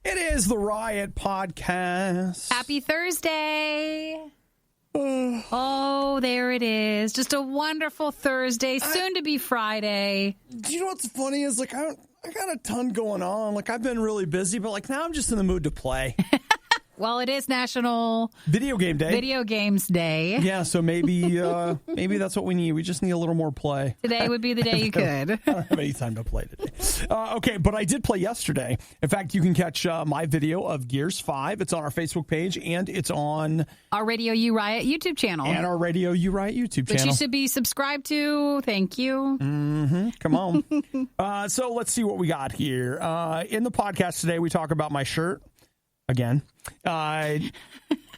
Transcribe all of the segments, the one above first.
It is the Riot Podcast. Happy Thursday. Oh, there it is. Just a wonderful Thursday, soon to be Friday. You know what's funny is, like, I got a ton going on. Like, I've been really busy, but, like, now I'm just in the mood to play. Well, it is National Video Game Day. Video Games Day. Yeah, so maybe that's what we need. We just need a little more play. Today would be the day you could. I don't have any time to play today. Okay, but I did play yesterday. In fact, you can catch my video of Gears 5. It's on our Facebook page, and it's on our RadioU RIOT YouTube channel. And our RadioU RIOT YouTube channel. Which you should be subscribed to. Thank you. Mm-hmm. Come on. So let's see what we got here. In the podcast today, we talk about my shirt. Again,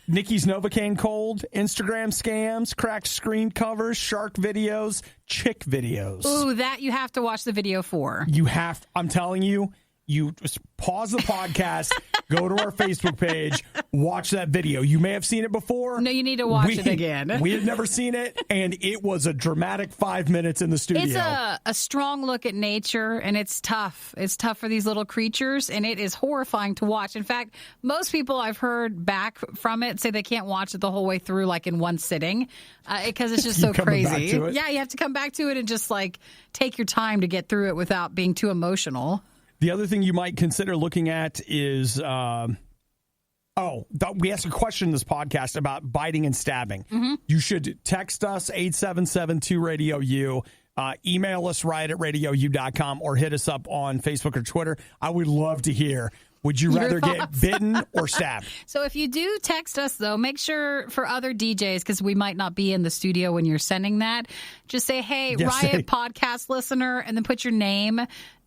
Nikki's novocaine cold, Instagram scams, cracked screen covers, shark videos, chick videos. Ooh, that you have to watch the video for. I'm telling you, you just pause the podcast, go to our Facebook page, watch that video. You may have seen it before. No, you need to watch it again. We had never seen it, and it was a dramatic 5 minutes in the studio. It's a strong look at nature, and it's tough. It's tough for these little creatures, and it is horrifying to watch. In fact, most people I've heard back from it say they can't watch it the whole way through, like in one sitting, because it's just so crazy. Yeah, you have to come back to it and just like take your time to get through it without being too emotional. The other thing you might consider looking at is, we asked a question in this podcast about biting and stabbing. Mm-hmm. You should text us 877-2RadioU, email us riot@radiou.com, or hit us up on Facebook or Twitter. I would love to hear. Would you rather get bitten or stabbed? So if you do text us, though, make sure for other DJs, because we might not be in the studio when you're sending that, just say, hey, Riot Podcast listener, and then put your name.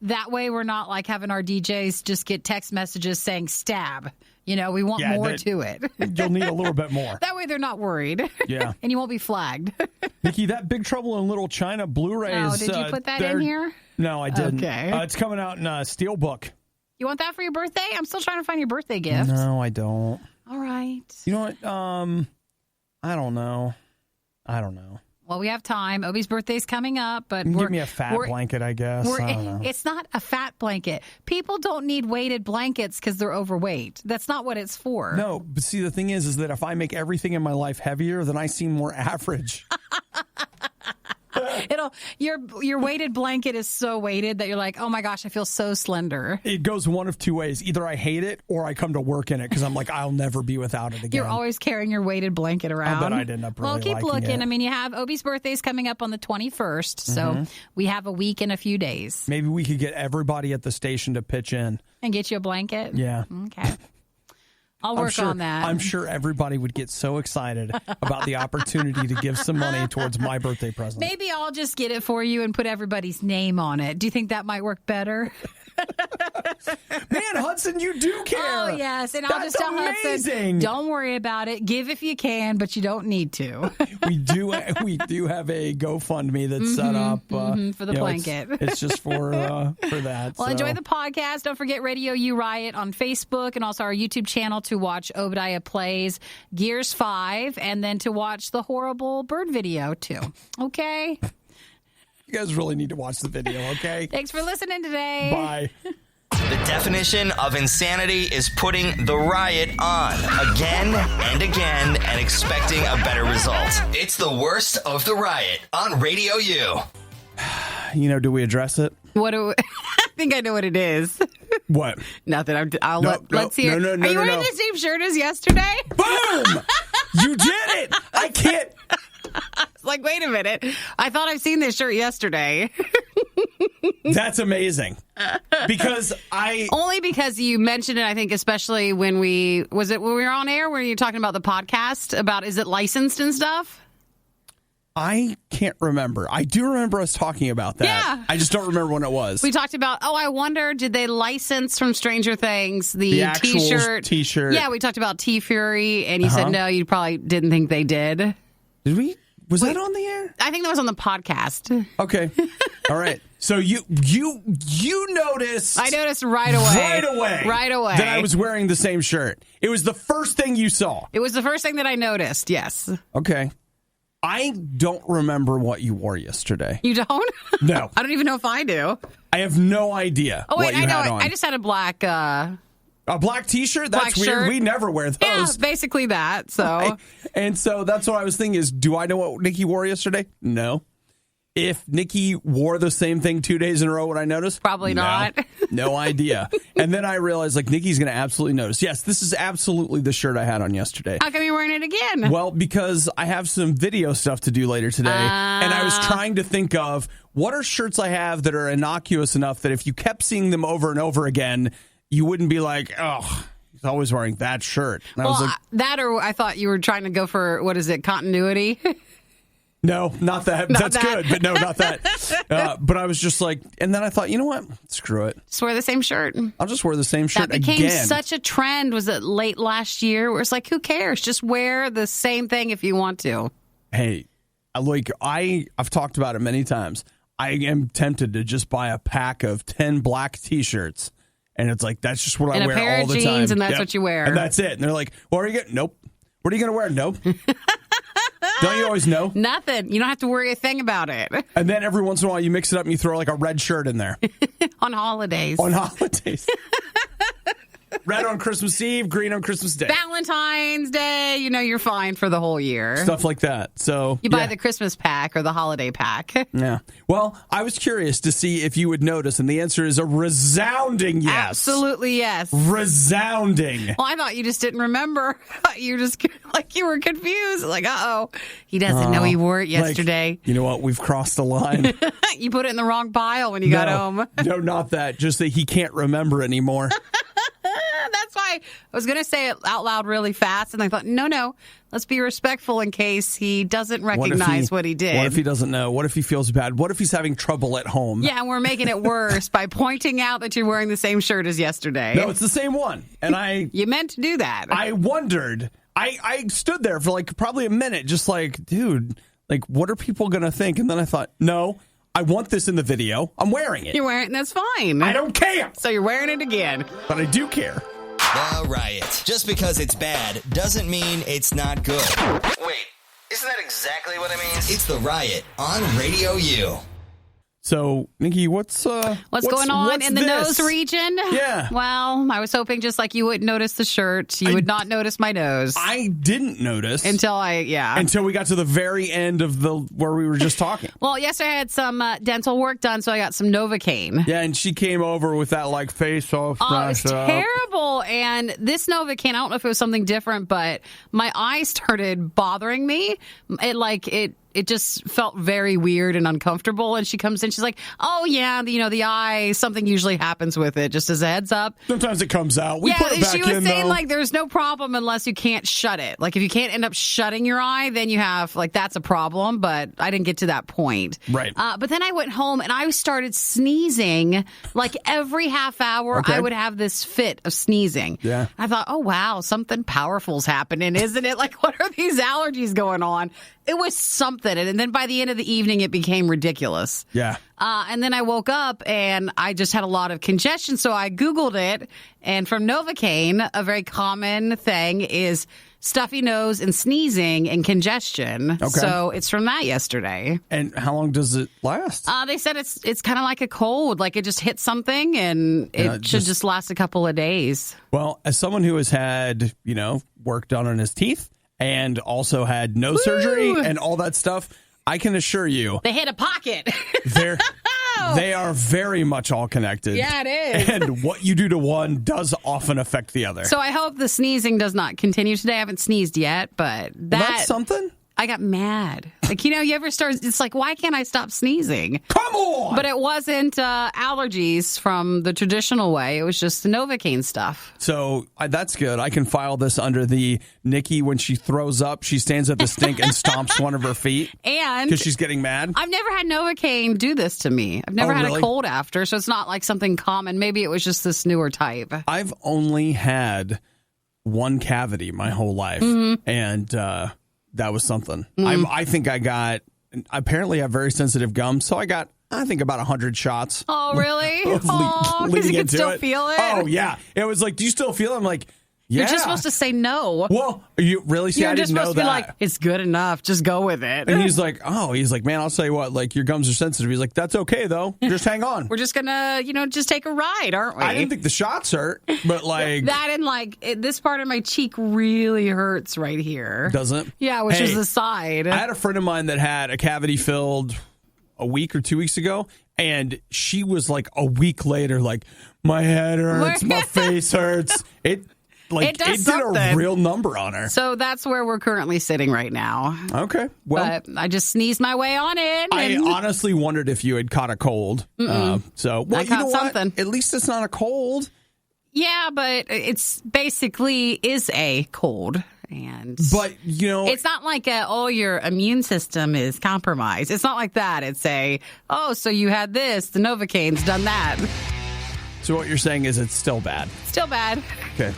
That way we're not like having our DJs just get text messages saying stab. You know, we want more to it. You'll need a little bit more. That way they're not worried. Yeah. And you won't be flagged. Nikki, that Big Trouble in Little China Blu-ray is... did you put that in here? No, I didn't. Okay. It's coming out in a Steelbook. You want that for your birthday? I'm still trying to find your birthday gift. No, I don't. All right. You know what? I don't know. Well, we have time. Obi's birthday's coming up, but give me a fat blanket, I guess. I don't know. It's not a fat blanket. People don't need weighted blankets because they're overweight. That's not what it's for. No, but see, the thing is that if I make everything in my life heavier, then I seem more average. Your weighted blanket is so weighted that you're like, oh my gosh, I feel so slender. It goes one of two ways. Either I hate it or I come to work in it because I'm like, I'll never be without it again. You're always carrying your weighted blanket around. I bet I'd end up really Well, keep looking. It. I mean, you have Obi's birthday's coming up on the 21st, so we have a week and a few days. Maybe we could get everybody at the station to pitch in. And get you a blanket? Yeah. Okay. I'll work on that. I'm sure everybody would get so excited about the opportunity to give some money towards my birthday present. Maybe I'll just get it for you and put everybody's name on it. Do you think that might work better? Man, Hudson, you do care. Oh, yes. And I'll just tell Hudson, don't worry about it. Give if you can, but you don't need to. We do have a GoFundMe that's set up. For the blanket. It's just for that. Well, enjoy the podcast. Don't forget RadioU Riot on Facebook and also our YouTube channel to watch Obadiah Plays Gears 5 and then to watch the horrible bird video, too. Okay? You guys really need to watch the video, okay? Thanks for listening today. Bye. The definition of insanity is putting the riot on again and again and expecting a better result. It's the worst of the riot on RadioU. You know, do we address it? I think I know what it is. What? Nothing. Let's hear. No, Are you wearing the same shirt as yesterday? Boom! You did it! I can't. It's like, wait a minute. I thought I've seen this shirt yesterday. That's amazing. Only because you mentioned it, I think, especially when we were on air, where you were talking about the podcast, about is it licensed and stuff? I can't remember. I do remember us talking about that. Yeah. I just don't remember when it was. We talked about, I wonder, did they license from Stranger Things the actual T-shirt? Yeah, we talked about T-Fury, and you said, no, you probably didn't think they did. Did we? Was that on the air? I think that was on the podcast. Okay. All right. So you noticed. I noticed right away. Right away. That I was wearing the same shirt. It was the first thing you saw. It was the first thing that I noticed, yes. Okay. I don't remember what you wore yesterday. You don't? No. I don't even know if I do. I have no idea. Oh, wait, what you I know. had on. I just had a black A black T-shirt? That's Black weird. shirt. We never wear those. Yeah, basically that. So, Right? And so that's what I was thinking is, do I know what Nikki wore yesterday? No. If Nikki wore the same thing 2 days in a row, would I notice? Probably not. No idea. And then I realized, like, Nikki's going to absolutely notice. Yes, this is absolutely the shirt I had on yesterday. How come you're wearing it again? Well, because I have some video stuff to do later today, and I was trying to think of what are shirts I have that are innocuous enough that if you kept seeing them over and over again, you wouldn't be like, oh, he's always wearing that shirt. And I was like, that or I thought you were trying to go for, what is it, continuity? no, not that. That's good, but no, not that. But I was just like, and then I thought, you know what? Screw it. Just wear the same shirt. I'll just wear the same shirt again. That became again. such a trend. Was it late last year? Where it's like, who cares? Just wear the same thing if you want to. Hey, I've talked about it many times. I am tempted to just buy a pack of 10 black T-shirts. And it's like, that's just what I wear all the time. And a pair of jeans, and that's what you wear. And that's it. And they're like, what are you going to? Nope. What are you going to wear? Nope. Don't you always know? Nothing. You don't have to worry a thing about it. And then every once in a while you mix it up and you throw like a red shirt in there. On holidays. On holidays. Red on Christmas Eve, green on Christmas Day. Valentine's Day, you're fine for the whole year. Stuff like that. So you buy the Christmas pack or the holiday pack. Yeah. Well, I was curious to see if you would notice, and the answer is a resounding yes. Absolutely yes. Resounding. Well, I thought you just didn't remember. You just like you were confused. Like, uh-oh, he doesn't know he wore it yesterday. Like, you know what? We've crossed the line. You put it in the wrong pile when you got home. No, not that. Just that he can't remember anymore. That's why I was going to say it out loud really fast, and I thought, no, let's be respectful in case he doesn't recognize what he did. What if he doesn't know? What if he feels bad? What if he's having trouble at home? Yeah, and we're making it worse by pointing out that you're wearing the same shirt as yesterday. No, it's the same one. And You meant to do that. I wondered. I stood there for like probably a minute, just like, dude, like, what are people going to think? And then I thought, no, I want this in the video. I'm wearing it. You're wearing it, and that's fine. I don't care. So you're wearing it again. But I do care. The Riot. Just because it's bad doesn't mean it's not good. Wait, isn't that exactly what it means? It's The Riot on Radio U. So, Nikki, what's going on in the nose region? Yeah. Well, I was hoping just like you would notice the shirt, you would not notice my nose. I didn't notice. Until we got to the very end of where we were just talking. Well, yesterday I had some dental work done, so I got some novocaine. Yeah, and she came over with that like face all it's terrible. And this novocaine, I don't know if it was something different, but my eyes started bothering me. It just felt very weird and uncomfortable. And she comes in, she's like, oh, yeah, the eye, something usually happens with it, just as a heads up. Sometimes it comes out. We put it back in, she was saying, though. like, there's no problem unless you can't shut it. Like, if you can't end up shutting your eye, then you have, like, that's a problem. But I didn't get to that point. Right. But then I went home and I started sneezing. Like, every half hour, I would have this fit of sneezing. Yeah. I thought, oh, wow, something powerful's happening, isn't it? Like, what are these allergies going on? It was something. And then by the end of the evening, it became ridiculous. Yeah. And then I woke up and I just had a lot of congestion. So I Googled it. And from novocaine, a very common thing is stuffy nose and sneezing and congestion. Okay. So it's from that yesterday. And how long does it last? They said it's kind of like a cold. Like it just hits something and it should just last a couple of days. Well, as someone who has had, work done on his teeth, and also had nose surgery and all that stuff, I can assure you. They hit a pocket. They are very much all connected. Yeah, it is. And what you do to one does often affect the other. So I hope the sneezing does not continue today. I haven't sneezed yet, but that's something. I got mad. Like, you ever start, it's like, why can't I stop sneezing? Come on! But it wasn't allergies from the traditional way. It was just the novocaine stuff. So that's good. I can file this under the Nikki, when she throws up, she stands at the sink and stomps one of her feet. And because she's getting mad. I've never had novocaine do this to me. I've never had a cold after, so it's not like something common. Maybe it was just this newer type. I've only had one cavity my whole life. Mm-hmm. And, that was something. I think apparently I have very sensitive gums, so I got, I think, about 100 shots. Oh, really? Oh, because you can still feel it? Oh, yeah. It was like, do you still feel it? I'm like, Yeah. You're just supposed to say no. Well, you really see, I didn't know that. You're just supposed to be like, it's good enough. Just go with it. And he's like, man, I'll tell you what, like, your gums are sensitive. He's like, that's okay, though. Just hang on. We're just going to, just take a ride, aren't we? I didn't think the shots hurt, but like... that and like, this part of my cheek really hurts right here. Doesn't? Yeah, which is the side. I had a friend of mine that had a cavity filled a week or 2 weeks ago, and she was like a week later, like, my head hurts, my face hurts. It did a real number on her. So that's where we're currently sitting right now. Okay. Well, but I just sneezed my way on it. I honestly wondered if you had caught a cold. I caught something. At least it's not a cold. Yeah, but it's basically is a cold. But, it's not like your immune system is compromised. It's not like that. It's so you had this, the novocaine's done that. So what you're saying is it's still bad. Still bad. Okay.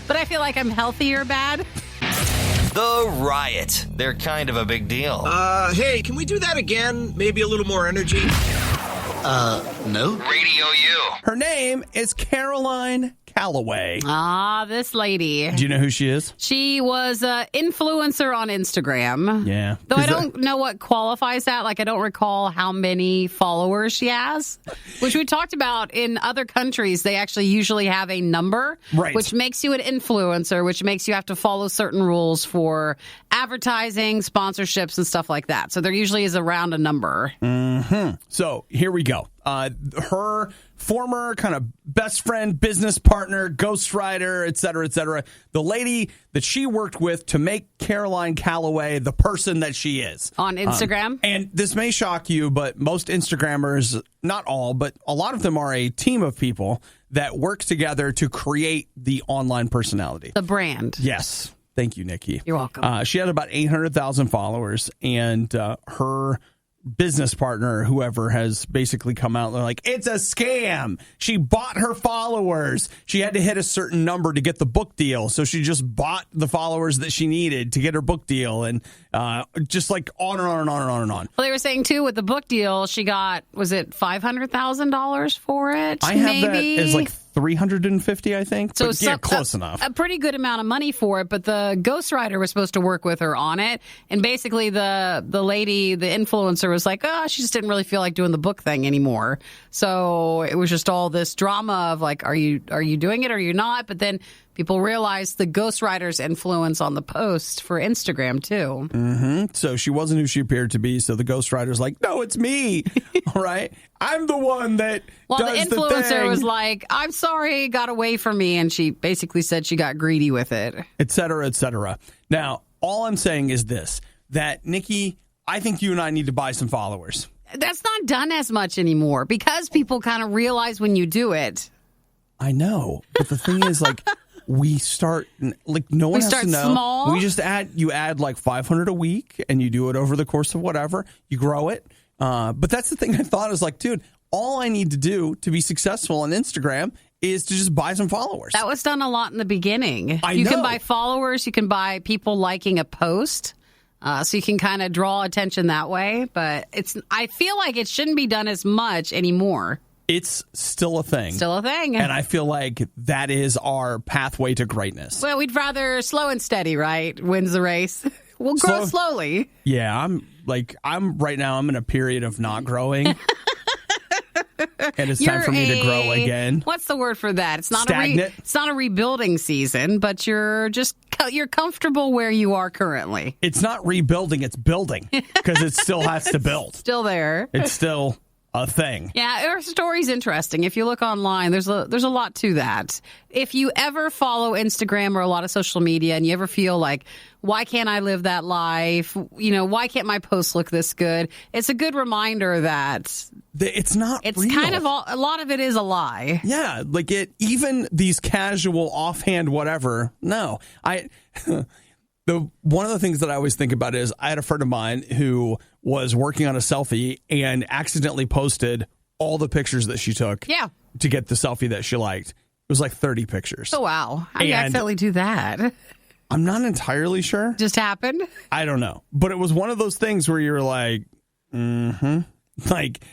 But I feel like I'm healthier bad. The Riot. They're kind of a big deal. Hey, can we do that again? Maybe a little more energy? No. RadioU. Her name is Caroline Calloway. This lady. Do you know who she is? She was an influencer on Instagram. Yeah. Though I don't know what qualifies that. Like, I don't recall how many followers she has, which we talked about in other countries. They actually usually have a number, right, which makes you an influencer, which makes you have to follow certain rules for advertising, sponsorships, and stuff like that. So there usually is around a number. Mm-hmm. So here we go. Her former kind of best friend, business partner, ghostwriter, et cetera, the lady that she worked with to make Caroline Calloway the person that she is. On Instagram? And this may shock you, but most Instagrammers, not all, but a lot of them are a team of people that work together to create the online personality. The brand. Yes. Thank you, Nikki. You're welcome. She had about 800,000 followers, and her business partner, whoever, has basically come out and they're like, it's a scam. She bought her followers. She had to hit a certain number to get the book deal. So she just bought the followers that she needed to get her book deal, and just like on and on and on and on and on. Well, they were saying, too, with the book deal, she got, was it $500,000 for it? I have that as like 350, I think. So but yeah, close enough. A pretty good amount of money for it, but the ghostwriter was supposed to work with her on it. And basically the lady, the influencer, was like, she just didn't really feel like doing the book thing anymore. So it was just all this drama of like, are you doing it or are you not? But then people realized the ghostwriter's influence on the post for Instagram, too. Mm-hmm. So she wasn't who she appeared to be. So the ghostwriter's like, no, it's me. All right. I'm the one that does the influencer the thing. Was like, I'm sorry, it got away from me. And she basically said she got greedy with it. Et cetera, et cetera. Now, all I'm saying is this, that, Nikki, I think you and I need to buy some followers. That's not done as much anymore because people kind of realize when you do it. I know. But the thing is, like... We start, like, no one has to know. Small. We just add like 500 a week, and you do it over the course of whatever. You grow it. But that's the thing I thought is like, dude, all I need to do to be successful on Instagram is to just buy some followers. That was done a lot in the beginning. You can buy followers. You can buy people liking a post. So you can kind of draw attention that way. But I feel like it shouldn't be done as much anymore. It's still a thing. Still a thing. And I feel like that is our pathway to greatness. Well, we'd rather slow and steady, right? Wins the race. We'll grow slowly. Yeah, I'm right now, I'm in a period of not growing. And it's time for me to grow again. What's the word for that? It's not stagnant. It's not a rebuilding season, but you're comfortable where you are currently. It's not rebuilding, it's building, because it still has to build. Still there. It's still a thing. Yeah, our story's interesting. If you look online, there's a lot to that. If you ever follow Instagram or a lot of social media and you ever feel like, why can't I live that life? Why can't my post look this good? It's a good reminder that it's not it's real. Kind of a lot of it is a lie. Yeah, like even these casual offhand whatever. No. One of the things that I always think about is I had a friend of mine who was working on a selfie and accidentally posted all the pictures that she took to get the selfie that she liked. It was like 30 pictures. Oh, wow. How do you accidentally do that? I'm not entirely sure. Just happened? I don't know. But it was one of those things where you're like, like,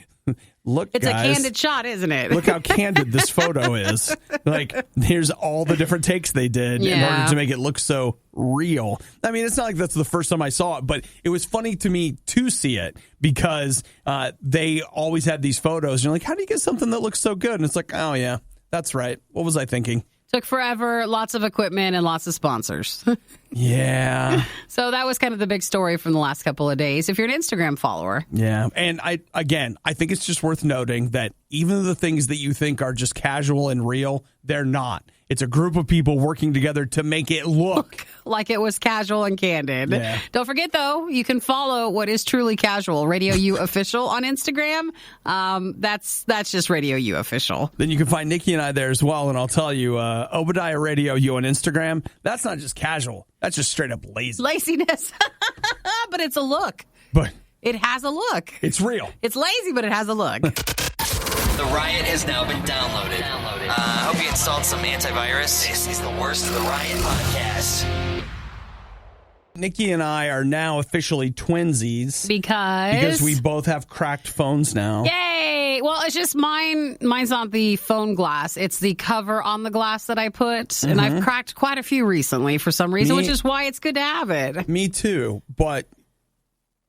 look, It's guys, a candid shot, isn't it? Look how candid this photo is. Like, here's all the different takes they did in order to make it look so real. I mean, it's not like that's the first time I saw it, but it was funny to me to see it because they always had these photos. And you're like, how do you get something that looks so good? And it's like, oh, yeah, that's right. What was I thinking? Took forever, lots of equipment, and lots of sponsors. Yeah. So that was kind of the big story from the last couple of days, if you're an Instagram follower. Yeah. And I think it's just worth noting that even the things that you think are just casual and real, they're not. It's a group of people working together to make it look like it was casual and candid. Yeah. Don't forget, though, you can follow what is truly casual, RadioU Official on Instagram. That's just RadioU Official. Then you can find Nikki and I there as well. And I'll tell you, Obadiah RadioU on Instagram, that's not just casual. That's just straight up lazy. Laziness. But it's a look. But it has a look. It's real. It's lazy, but it has a look. The Riot has now been downloaded. I hope you installed some antivirus. This is the worst of the Riot podcast. Nikki and I are now officially twinsies. Because we both have cracked phones now. Yay! Well, it's just mine's not the phone glass. It's the cover on the glass that I put. And I've cracked quite a few recently for some reason, which is why it's good to have it. Me too. But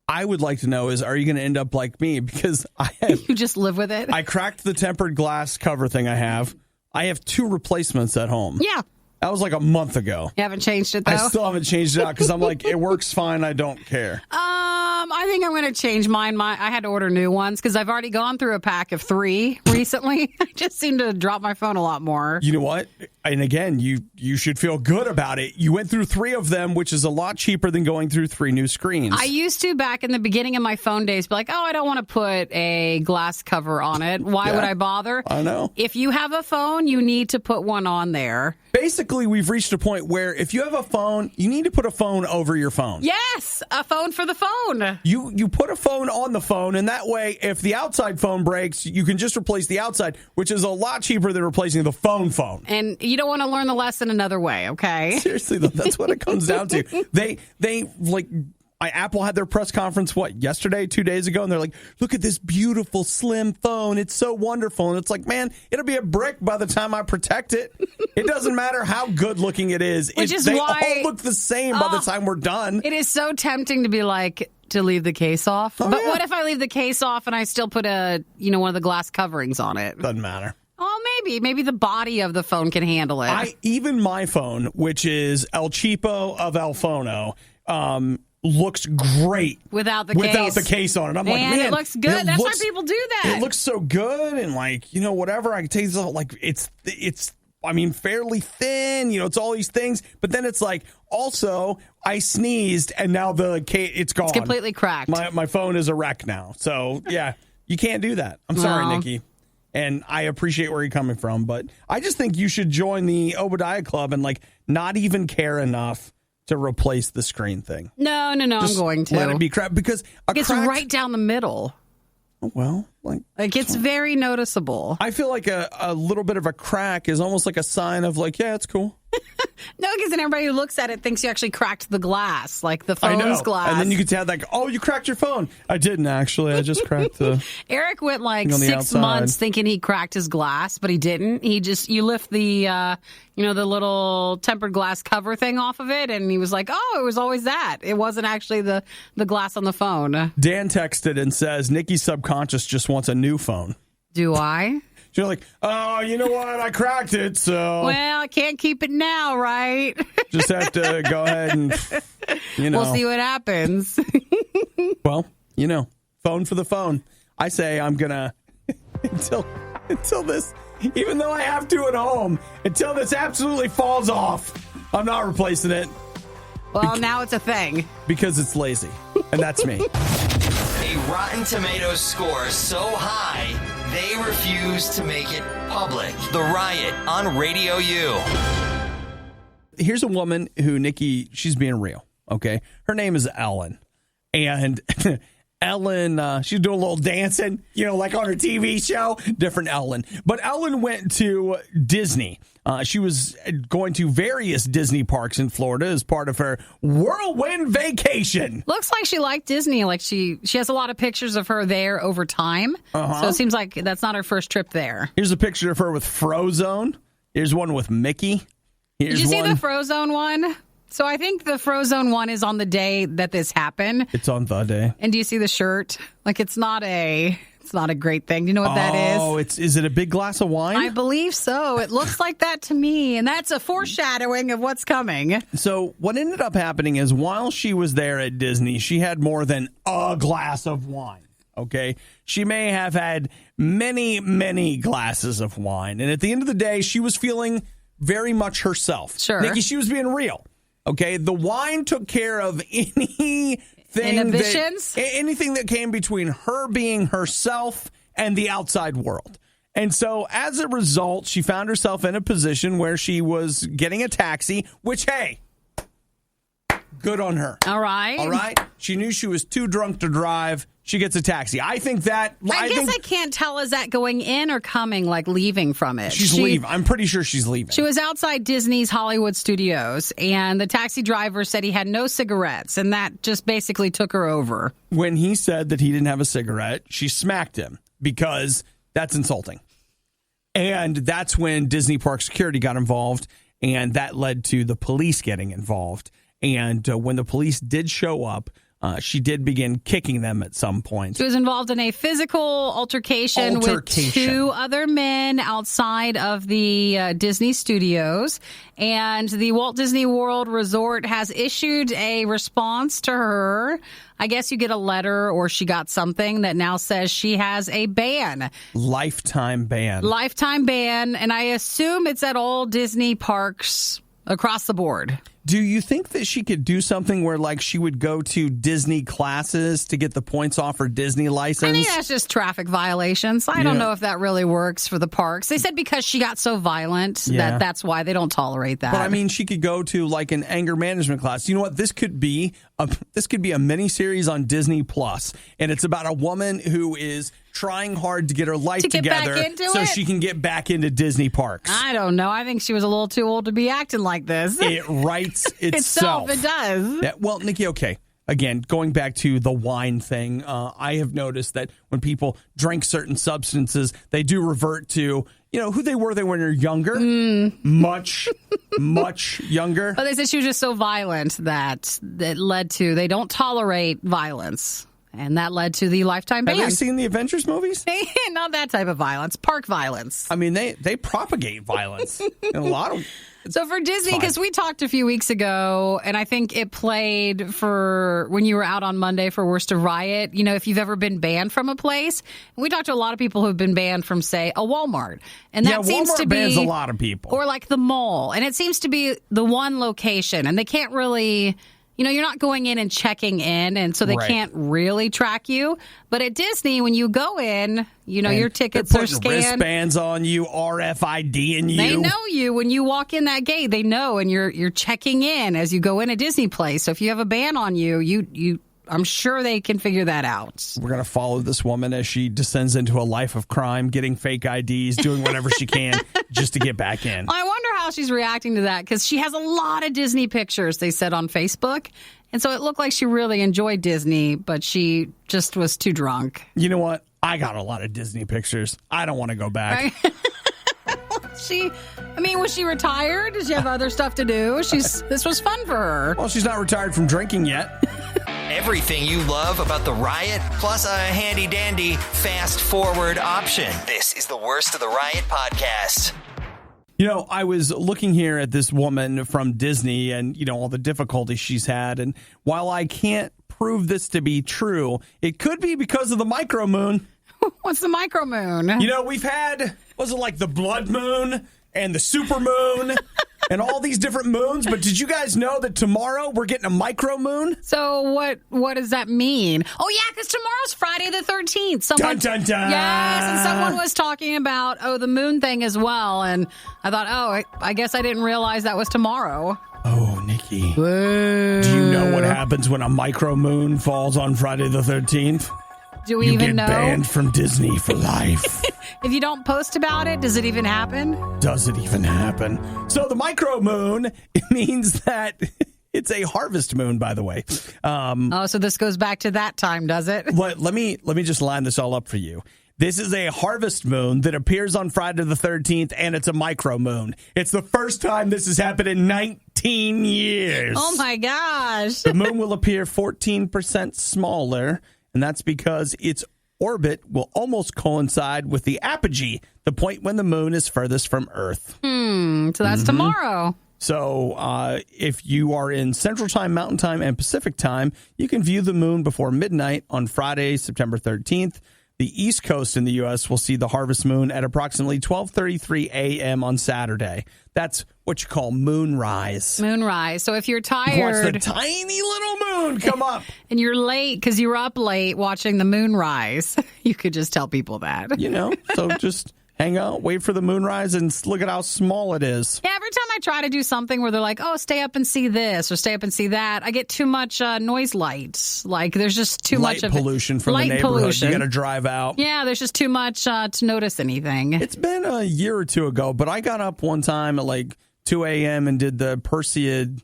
I would like to know is, are you going to end up like me? Because you just live with it. I cracked the tempered glass cover thing I have. I have 2 replacements at home. Yeah. That was like a month ago. You haven't changed it, though? I still haven't changed it out because I'm like, it works fine. I don't care. I think I'm going to change mine. I had to order new ones because I've already gone through a pack of 3 recently. I just seem to drop my phone a lot more. You know what? And again, you should feel good about it. You went through 3 of them, which is a lot cheaper than going through 3 new screens. I used to, back in the beginning of my phone days, be like, oh, I don't want to put a glass cover on it. Why would I bother? I know. If you have a phone, you need to put one on there. Basically, we've reached a point where if you have a phone, you need to put a phone over your phone. Yes, a phone for the phone. You put a phone on the phone, and that way, if the outside phone breaks, you can just replace the outside, which is a lot cheaper than replacing the phone. And you don't want to learn the lesson another way, okay? Seriously, though, that's what it comes down to. They like... Apple had their press conference, yesterday, 2 days ago, and they're like, look at this beautiful, slim phone. It's so wonderful. And it's like, man, it'll be a brick by the time I protect it. It doesn't matter how good looking it is. They all look the same by the time we're done. It is so tempting to be like, to leave the case off. But what if I leave the case off and I still put one of the glass coverings on it? Doesn't matter. Oh, maybe the body of the phone can handle it. Even my phone, which is El Cheapo of El Phono, looks great without the case on it. I'm like, man, it looks good. That's why people do that. It looks so good, and whatever. I can taste it. It's fairly thin. It's all these things, but then it's like, also I sneezed, and now the case it's gone. It's completely cracked. My phone is a wreck now. So yeah, you can't do that. I'm sorry, Nikki. And I appreciate where you're coming from, but I just think you should join the Obadiah Club and not even care enough to replace the screen thing. No, I'm going to. Let it be crap because it's right down the middle. Well, it's very noticeable. I feel like a little bit of a crack is almost like a sign of yeah, it's cool. No, because then everybody who looks at it thinks you actually cracked the glass, like the phone's glass. And then you could tell oh, you cracked your phone. I didn't actually. I just cracked the... Eric went 6 months thinking he cracked his glass, but he didn't. You lift the, the little tempered glass cover thing off of it, and he was like, oh, it was always that. It wasn't actually the glass on the phone. Dan texted and says, Nikki's subconscious just wants a new phone. Do I? You're like, oh, you know what? I cracked it, so... Well, I can't keep it now, right? Just have to go ahead and, We'll see what happens. Well, phone for the phone. I say I'm going to, until this, even though I have to at home, until this absolutely falls off, I'm not replacing it. Well, now it's a thing. Because it's lazy. And that's me. A Rotten Tomatoes score so high, they refuse to make it public. The Riot on RadioU. Here's a woman who, Nikki, she's being real, okay? Her name is Ellen. And Ellen, she's doing a little dancing, like on her TV show. Different Ellen. But Ellen went to Disney. She was going to various Disney parks in Florida as part of her whirlwind vacation. Looks like she liked Disney. Like she has a lot of pictures of her there over time. So it seems like that's not her first trip there. Here's a picture of her with Frozone. Here's one with Mickey. Did you see the Frozone one? So I think the Frozone one is on the day that this happened. It's on the day. And do you see the shirt? Like it's not a great thing. Do you know what that is? Oh, is it a big glass of wine? I believe so. It looks like that to me, and that's a foreshadowing of what's coming. So what ended up happening is while she was there at Disney, she had more than a glass of wine. Okay? She may have had many, many glasses of wine. And at the end of the day, she was feeling very much herself. Sure. Nikki, she was being real. Okay? The wine took care of anything that came between her being herself and the outside world. And so as a result, she found herself in a position where she was getting a taxi, which, hey, good on her. All right. She knew she was too drunk to drive. She gets a taxi. I guess I can't tell, is that going in or coming, like leaving from it? She's leaving. I'm pretty sure she's leaving. She was outside Disney's Hollywood Studios, and the taxi driver said he had no cigarettes, and that just basically took her over. When he said that he didn't have a cigarette, she smacked him because that's insulting. And that's when Disney Park security got involved, and that led to the police getting involved. And when the police did show up, she did begin kicking them at some point. She was involved in a physical altercation with two other men outside of the Disney studios. And the Walt Disney World Resort has issued a response to her. I guess you get a letter or she got something that now says she has a ban. Lifetime ban. And I assume it's at all Disney parks across the board. Do you think that she could do something where, like, she would go to Disney classes to get the points off her Disney license? I think that's just traffic violations. I don't know if that really works for the parks. They said because she got so violent that's why they don't tolerate that. But, I mean, she could go to, like, an anger management class. You know what? This could be a mini-series on Disney Plus, and it's about a woman who is trying hard to get her life together so she can get back into Disney parks. I don't know. I think she was a little too old to be acting like this. It writes itself. It does. Yeah, well, Nikki, okay. Again, going back to the wine thing, I have noticed that when people drink certain substances, they do revert to, who they were when they're younger. Much younger. But they said she was just so violent that led to, they don't tolerate violence. And that led to the lifetime ban. Have you seen the Avengers movies? Not that type of violence. Park violence. I mean, they propagate violence in a lot of... So for Disney, because we talked a few weeks ago, and I think it played for when you were out on Monday for Worst of Riot, if you've ever been banned from a place. We talked to a lot of people who've been banned from, say, a Walmart. And that seems Walmart to be... bans a lot of people. Or like the mall. And it seems to be the one location. And they can't really... you're not going in and checking in, and so they can't really track you. But at Disney, when you go in, your tickets are scanned. Wristbands on you, RFID-ing you. They know you when you walk in that gate. They know, and you're checking in as you go in a Disney place. So if you have a ban on you, I'm sure they can figure that out. We're going to follow this woman as she descends into a life of crime, getting fake IDs, doing whatever she can just to get back in. I wonder how she's reacting to that, because she has a lot of Disney pictures, they said on Facebook. And so it looked like she really enjoyed Disney, but she just was too drunk. You know what? I got a lot of Disney pictures. I don't want to go back. Right? Was she retired? Did she have other stuff to do? This was fun for her. Well, she's not retired from drinking yet. Everything you love about the Riot, plus a handy-dandy fast-forward option. This is the Worst of the Riot podcast. I was looking here at this woman from Disney and, all the difficulties she's had. And while I can't prove this to be true, it could be because of the micro moon. What's the micro moon? We've had, was it like the blood moon and the super moon and all these different moons? But did you guys know that tomorrow we're getting a micro moon? So what does that mean? Oh, yeah, because tomorrow's Friday the 13th. Dun, dun, dun. Yes, and someone was talking about, the moon thing as well. And I thought, I guess I didn't realize that was tomorrow. Oh, Nikki, Whoa. do you know what happens when a micro moon falls on Friday the 13th? Do we You even get know? banned from Disney for life. If you don't post about it, does it even happen? Does it even happen? So the micro moon, it means that it's a harvest moon, by the way. So this goes back to that time, does it? Let me just line this all up for you. This is a harvest moon that appears on Friday the 13th, and it's a micro moon. It's the first time this has happened in 19 years. Oh, my gosh. The moon will appear 14% smaller, and that's because its orbit will almost coincide with the apogee, the point when the moon is furthest from Earth. So that's tomorrow. So if you are in Central Time, Mountain Time, and Pacific Time, you can view the moon before midnight on Friday, September 13th. The East Coast in the U.S. will see the harvest moon at approximately 12:33 a.m. on Saturday. That's what you call moonrise. Moonrise. So if you're Watch tired the tiny little moon come up. and you're late because you were up late watching the moonrise, you could just tell people that. So just hang out, wait for the moonrise, and look at how small it is. Yeah, every time I try to do something where they're like, oh, stay up and see this or stay up and see that, I get too much noise lights. Like, there's just too much Light pollution from the light neighborhood. pollution. You got to drive out. Yeah, there's just too much to notice anything. It's been a year or two ago, but I got up one time at like 2 a.m. and did the Perseid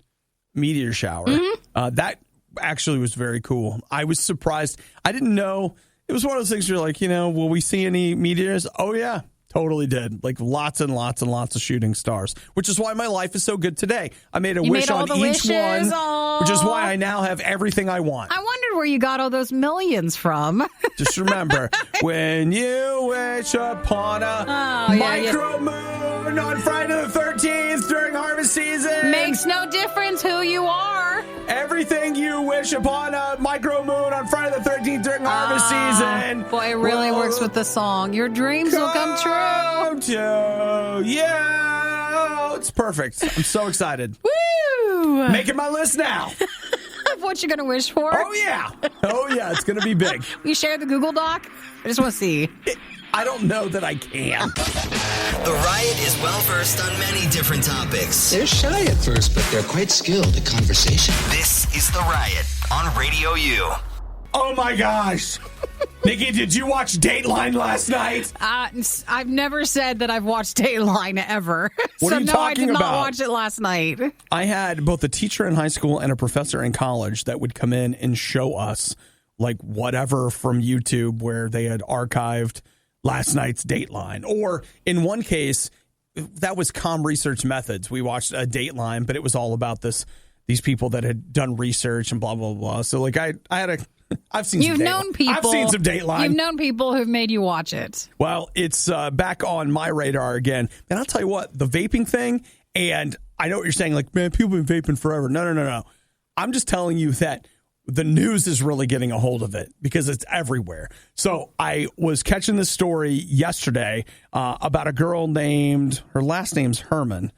meteor shower. That actually was very cool. I was surprised. I didn't know. It was one of those things where you're like, will we see any meteors? Oh, yeah. Totally did. Like lots and lots and lots of shooting stars, which is why my life is so good today. I made a wish on each one, which is why I now have everything I want. I wondered where you got all those millions from. Just remember, when you wish upon a micro moon on Friday the 13th during harvest season. Makes no difference who you are. Everything you wish upon a micro moon on Friday the 13th during harvest season. Boy, it really works with the song. Your dreams will come true. Yeah, it's perfect. I'm so excited. Woo! Making my list now. What you going to wish for? Oh, yeah. It's going to be big. We share the Google Doc? I just want to see. I don't know that I can. The Riot is well-versed on many different topics. They're shy at first, but they're quite skilled at conversation. This is The Riot on RadioU. Oh, my gosh. Nikki, did you watch Dateline last night? I've never said that I've watched Dateline ever. What are you talking I did about? not watch it last night. I had both a teacher in high school and a professor in college that would come in and show us like whatever from YouTube where they had archived last night's Dateline. Or in one case, that was Com Research Methods. We watched a Dateline, but it was all about these people that had done research and blah, blah, blah. So like I've seen You've some known Dateline. people. I've seen some Dateline. You've known people who've made you watch it. Well, it's back on my radar again. And I'll tell you what, the vaping thing, and I know what you're saying, like, man, people have been vaping forever. No. I'm just telling you that the news is really getting a hold of it because it's everywhere. So I was catching this story yesterday about a girl named, her last name's Herman.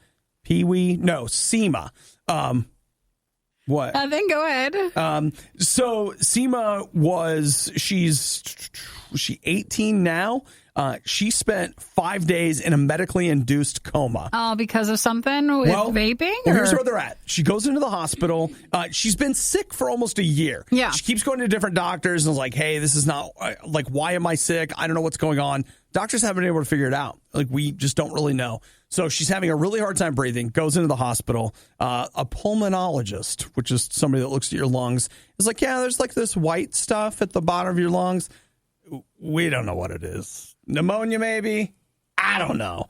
Seema. What? Then go ahead. So Seema she's 18 now. She spent 5 days in a medically induced coma. Oh, because of something with vaping? Well, here's where they're at. She goes into the hospital. She's been sick for almost a year. Yeah. She keeps going to different doctors and is like, hey, this is not, like, why am I sick? I don't know what's going on. Doctors haven't been able to figure it out. Like, we just don't really know. So she's having a really hard time breathing, goes into the hospital. A pulmonologist, which is somebody that looks at your lungs, is like, yeah, there's like this white stuff at the bottom of your lungs. We don't know what it is. Pneumonia, maybe? I don't know.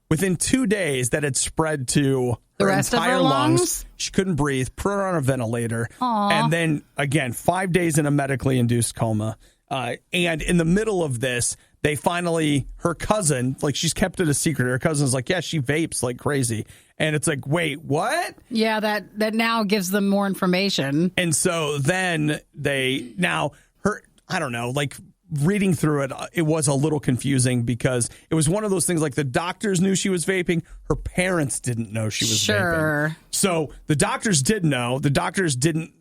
Within 2 days, that had spread to The her rest of entire her lungs? She couldn't breathe, put her on a ventilator. Aw. And then, again, 5 days in a medically induced coma. And in the middle of this, they finally, her cousin, like, she's kept it a secret. Her cousin's like, yeah, she vapes like crazy. And it's like, wait, what? Yeah, that now gives them more information. And so then I don't know, like, reading through it, it was a little confusing because it was one of those things like the doctors knew she was vaping. Her parents didn't know she was vaping. So the doctors did know. The doctors didn't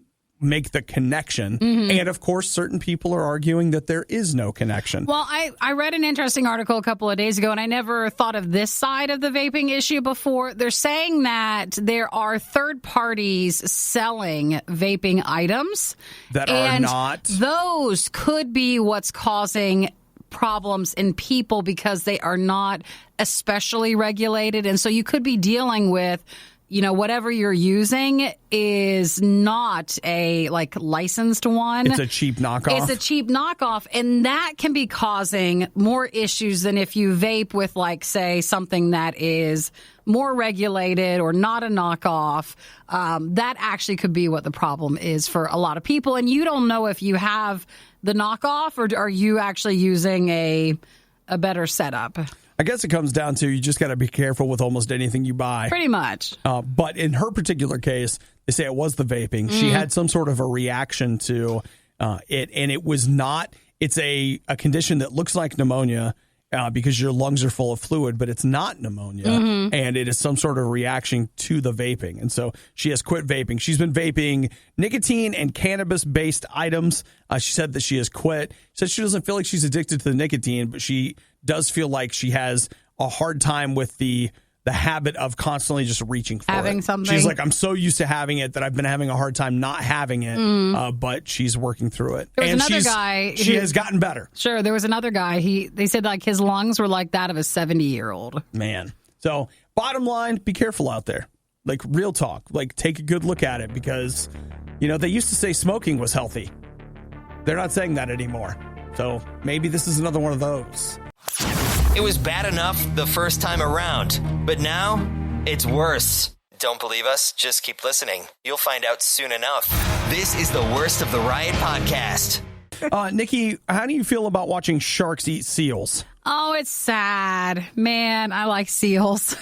make the connection. And of course, certain people are arguing that there is no connection. Well, I read an interesting article a couple of days ago, and I never thought of this side of the vaping issue before. They're saying that there are third parties selling vaping items That are not. Those could be what's causing problems in people because they are not especially regulated. And so you could be dealing with, whatever you're using is not a licensed one. It's a cheap knockoff. And that can be causing more issues than if you vape with, say, something that is more regulated or not a knockoff. That actually could be what the problem is for a lot of people. And you don't know if you have the knockoff or are you actually using a better setup. I guess it comes down to you just got to be careful with almost anything you buy. Pretty much. But in her particular case, they say it was the vaping. She had some sort of a reaction to it, and it was not. It's a condition that looks like pneumonia because your lungs are full of fluid, but it's not pneumonia, and it is some sort of reaction to the vaping. And so she has quit vaping. She's been vaping nicotine and cannabis-based items. She said that she has quit. She said she doesn't feel like she's addicted to the nicotine, but she does feel like she has a hard time with the habit of constantly just reaching for having something. She's like, I'm so used to having it that I've been having a hard time not having it, but she's working through it. There was another guy. She has gotten better. Sure, there was another guy. They said his lungs were like that of a 70-year-old. Man. So bottom line, be careful out there. Real talk. Take a good look at it because, they used to say smoking was healthy. They're not saying that anymore. So maybe this is another one of those. It was bad enough the first time around, but now it's worse. Don't believe us? Just keep listening. You'll find out soon enough. This is the worst of the Riot podcast. Nikki, how do you feel about watching sharks eat seals? Oh, it's sad. Man, I like seals.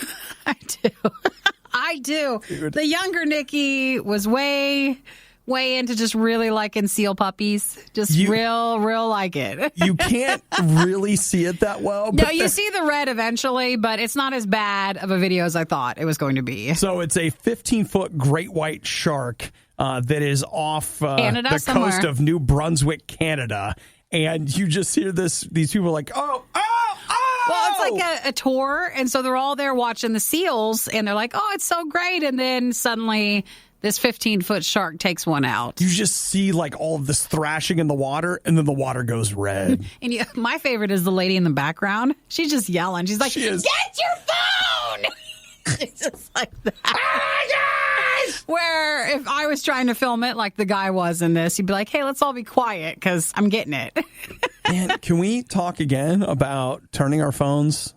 I do. Dude. The younger Nikki was way into just really liking seal puppies. Just real like it. You can't really see it that well. No, you see the red eventually, but it's not as bad of a video as I thought it was going to be. So it's a 15-foot great white shark that is off Canada, the somewhere. coast of New Brunswick, Canada. And you just hear these people are like, oh! Well, it's like a tour, and so they're all there watching the seals, and they're like, oh, it's so great. And then suddenly this 15-foot shark takes one out. You just see all of this thrashing in the water, and then the water goes red. And my favorite is the lady in the background. She's just yelling. She's like, She is. Get your phone! It's just like that. Oh, gosh! Where if I was trying to film it like the guy was in this, he'd be like, hey, let's all be quiet because I'm getting it. Man, can we talk again about turning our phones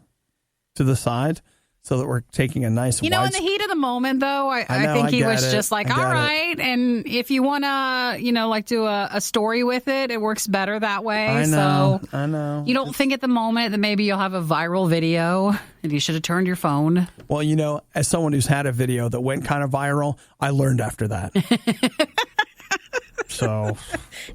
to the side so that we're taking a nice in the heat of the moment, though, I think he was just like, all right. And if you want to, do a story with it, it works better that way. I know. You don't think at the moment that maybe you'll have a viral video and you should have turned your phone. Well, as someone who's had a video that went kind of viral, I learned after that. So,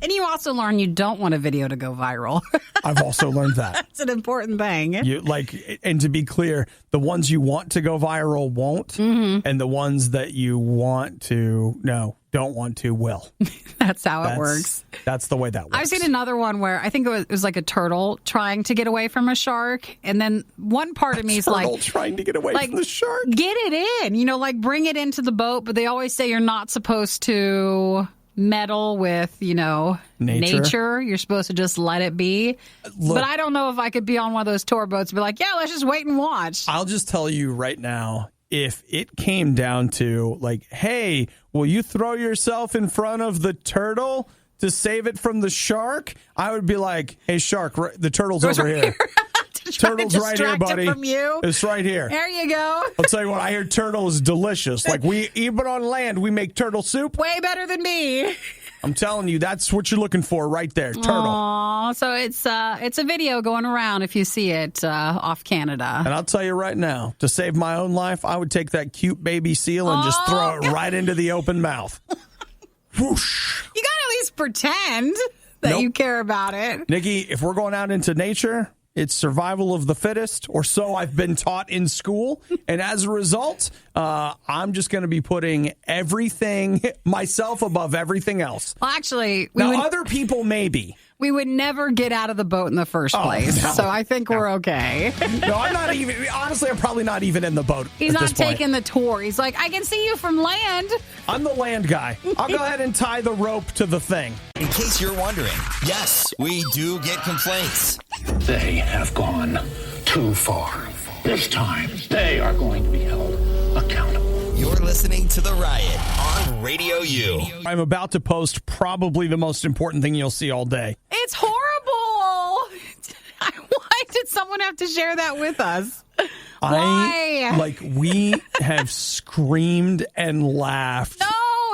and you also learn you don't want a video to go viral. I've also learned that. That's an important thing. And to be clear, the ones you want to go viral won't, and the ones that you don't want to will. That's how it works. That's the way that works. I've seen another one where I think it was like a turtle trying to get away from a shark, and then one part of me is like, trying to get away from the shark. Get it in, bring it into the boat, but they always say you're not supposed to meddle with, nature. You're supposed to just let it be. Look, but I don't know if I could be on one of those tour boats and be like, yeah, let's just wait and watch. I'll just tell you right now, if it came down to hey, will you throw yourself in front of the turtle to save it from the shark? I would be like, hey, shark, the turtle's over here. Turtle's right here, buddy. From you. It's right here. There you go. I'll tell you what, I hear turtle is delicious. Even on land, we make turtle soup. Way better than me. I'm telling you, that's what you're looking for right there, turtle. Aww, so it's a video going around if you see it off Canada. And I'll tell you right now, to save my own life, I would take that cute baby seal and just throw it right into the open mouth. Whoosh. You got to at least pretend that you care about it. Nikki, if we're going out into nature, It's survival of the fittest, or so I've been taught in school. And as a result, I'm just going to be putting everything, myself above everything else. Well, actually, other people maybe. We would never get out of the boat in the first place. No. So I think we're okay. No, I'm not even. Honestly, I'm probably not even in the boat. He's at not this point. taking the tour. He's like, I can see you from land. I'm the land guy. I'll go ahead and tie the rope to the thing. In case you're wondering, yes, we do get complaints. They have gone too far. This time, they are going to be held accountable. You're listening to The Riot on Radio U. I'm about to post probably the most important thing you'll see all day. It's horrible. Why did someone have to share that with us? Why? We have screamed and laughed. No,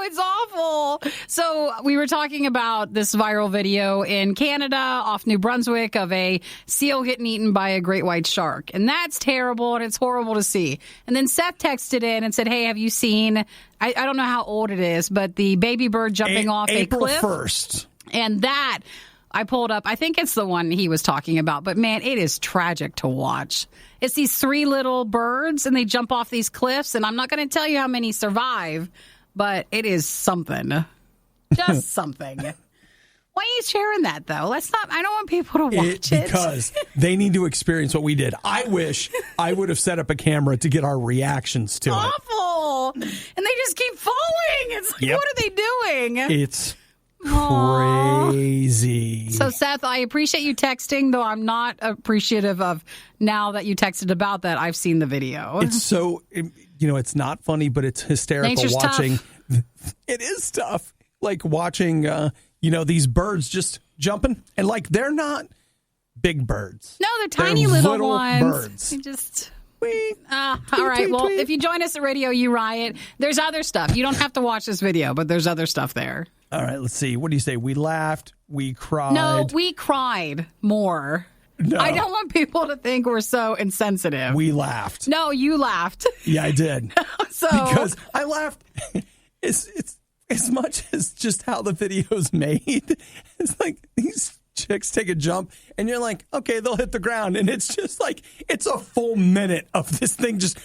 it's awful. So we were talking about this viral video in Canada off New Brunswick of a seal getting eaten by a great white shark. And that's terrible, and it's horrible to see. And then Seth texted in and said, hey, have you seen, I don't know how old it is, but the baby bird jumping off a cliff? April 1st. And that, I pulled up, I think it's the one he was talking about. But, man, it is tragic to watch. It's these 3 little birds, and they jump off these cliffs. And I'm not going to tell you how many survive, but it is something. Just something. Why are you sharing that, though? I don't want people to watch it. Because they need to experience what we did. I wish I would have set up a camera to get our reactions to it. Awful. And they just keep falling. It's like, Yep. what are they doing? It's crazy. So, Seth, I appreciate you texting, though I'm not appreciative of now that you texted about that. I've seen the video. It's so, it's not funny, but it's hysterical Nature's watching. tough. It is tough. Like watching, these birds just jumping. And they're not big birds. No, they're tiny little ones. Birds. They just... Tweet, all right. tweet, Well, tweet. if you join us at Radio U Riot, there's other stuff. You don't have to watch this video, but there's other stuff there. All right, let's see. What do you say? We laughed. We cried. No, we cried more. No. I don't want people to think we're so insensitive. We laughed. No, you laughed. Yeah, I did. So Because I laughed. It's as much as just how the video's made. It's like these chicks take a jump and you're like, okay, they'll hit the ground. And it's just it's a full minute of this thing just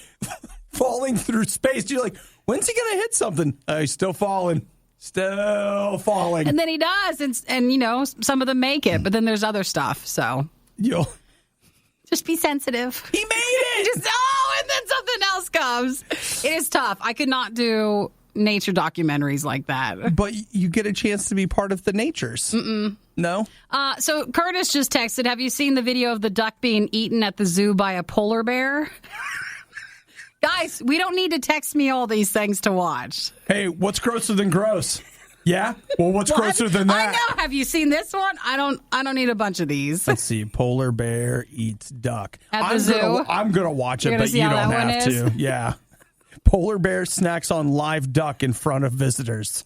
falling through space. You're like, when's he going to hit something? He's still falling. Still falling. And then he does. And some of them make it, but then there's other stuff. So just be sensitive. He made it. And then something else comes. It is tough. I could not do nature documentaries like that. But you get a chance to be part of the natures. Mm-mm. No? So Curtis just texted, have you seen the video of the duck being eaten at the zoo by a polar bear? Guys, we don't need to text me all these things to watch. Hey, what's grosser than gross? Yeah? Well, what's grosser than that? I know. Have you seen this one? I don't need a bunch of these. Let's see. Polar bear eats duck. At the zoo? I'm going to watch it, You're gonna but see you how don't that one have is? to. Yeah. Polar bear snacks on live duck in front of visitors.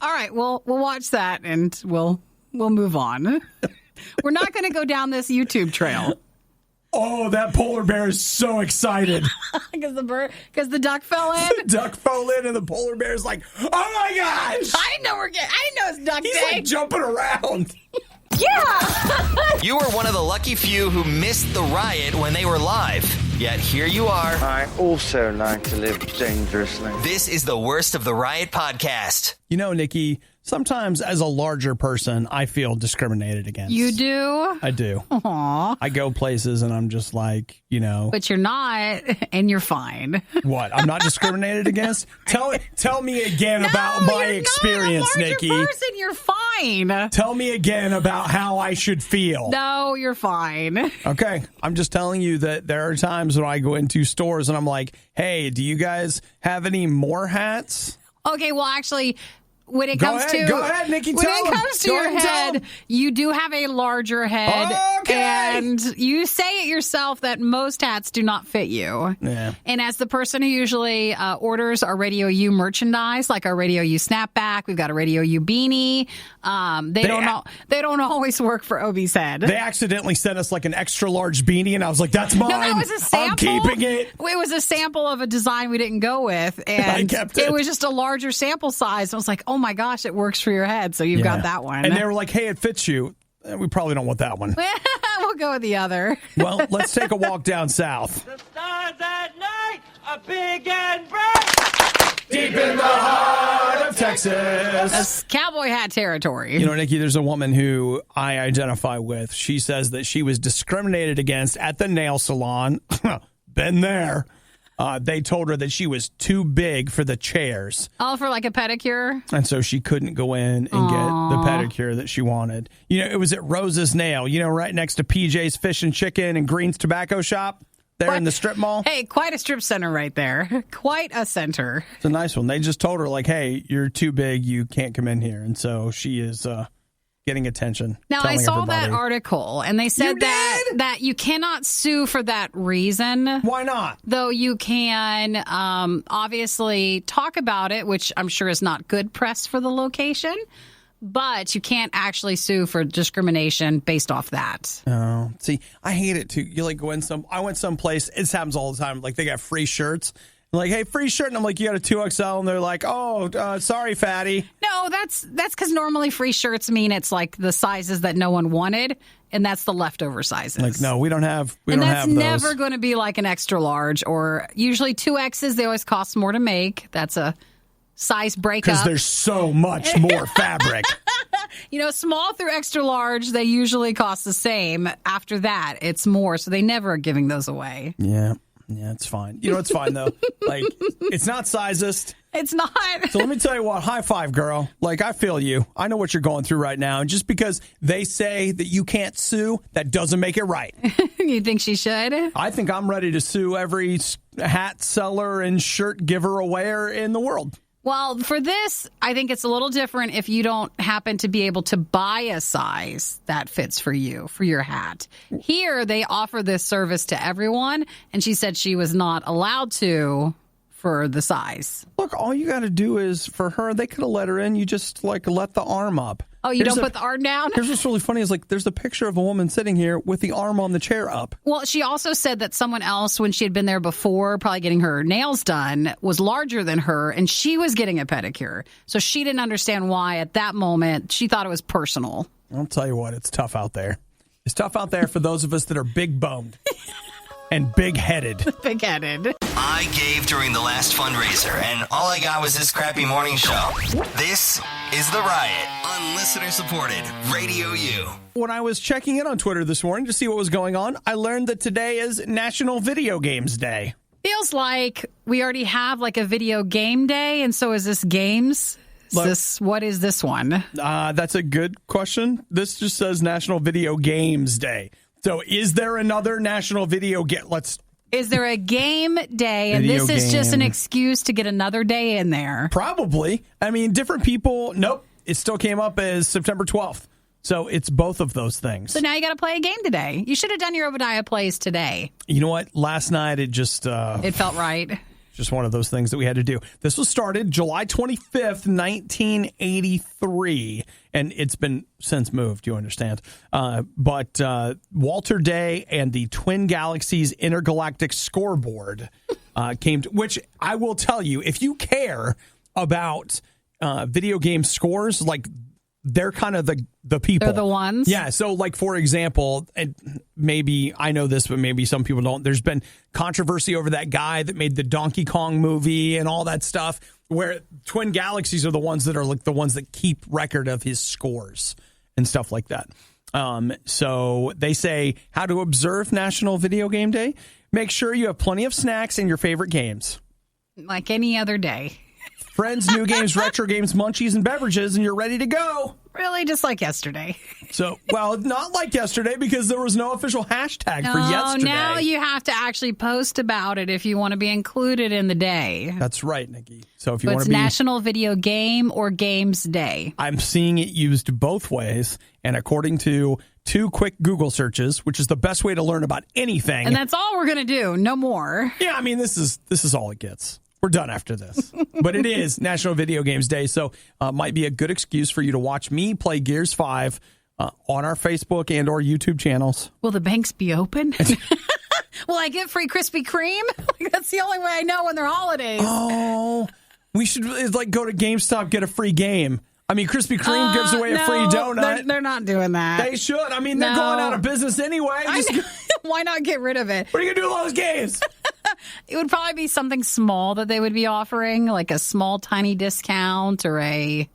All right, we'll watch that and we'll move on. We're not going to go down this YouTube trail. Oh, that polar bear is so excited. Because the duck fell in? The duck fell in and the polar bear's like, oh my gosh. I didn't know it's duck He's day. like jumping around. Yeah. You were one of the lucky few who missed the riot when they were live. Yet here you are. I also like to live dangerously. This is the Worst of the Riot podcast. Nikki, sometimes as a larger person, I feel discriminated against. You do? I do. Aw. I go places and I'm just like, But you're not, and you're fine. What? I'm not discriminated against? Tell me again about my experience, you're not a Nikki. larger person, you're fine. Tell me again about how I should feel. No, you're fine. Okay. I'm just telling you that there are times when I go into stores and I'm like, hey, do you guys have any more hats? Okay, well, actually, when it Go comes ahead, to go ahead, Nikki, when tell it him. comes to Go your ahead and tell head, him. you do have a larger head, Okay. and you say it yourself that most hats do not fit you. Yeah. And as the person who usually orders our Radio U merchandise, like our Radio U snapback, we've got a Radio U beanie. They don't always work for Obi's head. They accidentally sent us like an extra large beanie, and I was like, that's mine. No, it was a sample. I'm keeping it. It was a sample of a design we didn't go with, and I kept it. It was just a larger sample size. I was like, oh my gosh, it works for your head, so you've got that one. And they were like, hey, it fits you. We probably don't want that one. Well, go with the other. Well, let's take a walk down south. The stars at night are big and bright. Deep in the heart of Texas. That's cowboy hat territory. You know, Nikki, there's a woman who I identify with. She says that she was discriminated against at the nail salon. Been there. They told her that she was too big for the chairs. Oh, for like a pedicure? And so she couldn't go in and get the pedicure that she wanted. You know, it was at Rose's Nail, you know, right next to PJ's Fish and Chicken and Green's Tobacco Shop there in the strip mall. Hey, quite a strip center right there. Quite a center. It's a nice one. They just told her, like, hey, you're too big. You can't come in here. And so she is getting attention. Now, I saw that article, and they said that you cannot sue for that reason. Why not? Though you can obviously talk about it, which I'm sure is not good press for the location, but you can't actually sue for discrimination based off that. Oh, see, I hate it too. You like go in I went someplace, it happens all the time, like they got free shirts. Like, hey, free shirt. And I'm like, you got a 2XL. And they're like, oh, sorry, fatty. No, that's because normally free shirts mean it's like the sizes that no one wanted. And that's the leftover sizes. Like, no, we don't have those. And that's never going to be like an extra large or usually 2Xs. They always cost more to make. That's a size breakup. Because there's so much more fabric. You know, small through extra large, they usually cost the same. After that, it's more. So they never are giving those away. Yeah. Yeah, it's fine. You know, it's fine, though. Like, it's not sizist. It's not. So let me tell you what. High five, girl. Like, I feel you. I know what you're going through right now. And just because they say that you can't sue, that doesn't make it right. You think she should? I think I'm ready to sue every hat seller and shirt giver awayer in the world. Well, for this, I think it's a little different if you don't happen to be able to buy a size that fits for you, for your hat. Here, they offer this service to everyone, and she said she was not allowed to for the size. Look, all you got to do is, for her, they could have let her in. You just, like, let the arm up. Oh, you don't put the arm down? Here's what's really funny is, like, there's a picture of a woman sitting here with the arm on the chair up. Well, she also said that someone else, when she had been there before, probably getting her nails done, was larger than her, and she was getting a pedicure. So she didn't understand why, at that moment, she thought it was personal. I'll tell you what, it's tough out there. It's tough out there for those of us that are big-boned and big-headed. Big-headed. I gave during the last fundraiser, and all I got was this crappy morning show. This is The Riot on listener-supported Radio U. When I was checking in on Twitter this morning to see what was going on, I learned that today is National Video Games Day. Feels like we already have like a video game day, and so is this games? What is this one? That's a good question. This just says National Video Games Day. So is there another National Video Game? Is there a game day, and this is just an excuse to get another day in there? Probably. I mean, different people. Nope. It still came up as September 12th. So it's both of those things. So now you got to play a game today. You should have done your Obadiah plays today. You know what? Last night it just... it felt right. Just one of those things that we had to do. This was started July 25th, 1983, and it's been since moved, you understand. But Walter Day and the Twin Galaxies Intergalactic Scoreboard came to, which I will tell you, if you care about video game scores, like they're kind of the people. They're the ones? Yeah. So, like, for example, and maybe I know this, but maybe some people don't. There's been controversy over that guy that made the Donkey Kong movie and all that stuff, where Twin Galaxies are the ones that are like the ones that keep record of his scores and stuff like that. So they say how to observe National Video Game Day. Make sure you have plenty of snacks and your favorite games. Like any other day. Friends, new games, retro games, munchies, and beverages, and you're ready to go. Really, just like yesterday. So, well, not like yesterday because there was no official hashtag for yesterday. Now you have to actually post about it if you want to be included in the day. That's right, Nikki. So if you want to be... It's National Video Game or Games Day. I'm seeing it used both ways, and according to 2 quick Google searches, which is the best way to learn about anything. And that's all we're going to do. No more. Yeah, I mean, this is all it gets. We're done after this. But it is National Video Games Day, so might be a good excuse for you to watch me play Gears 5 on our Facebook and or YouTube channels. Will the banks be open? Will I get free Krispy Kreme? That's the only way I know when they're holidays. Oh, we should go to GameStop, get a free game. I mean, Krispy Kreme gives away a free donut. They're not doing that. They should. I mean, they're going out of business anyway. Why not get rid of it? What are you going to do with all those games? It would probably be something small that they would be offering, like a small, tiny discount or a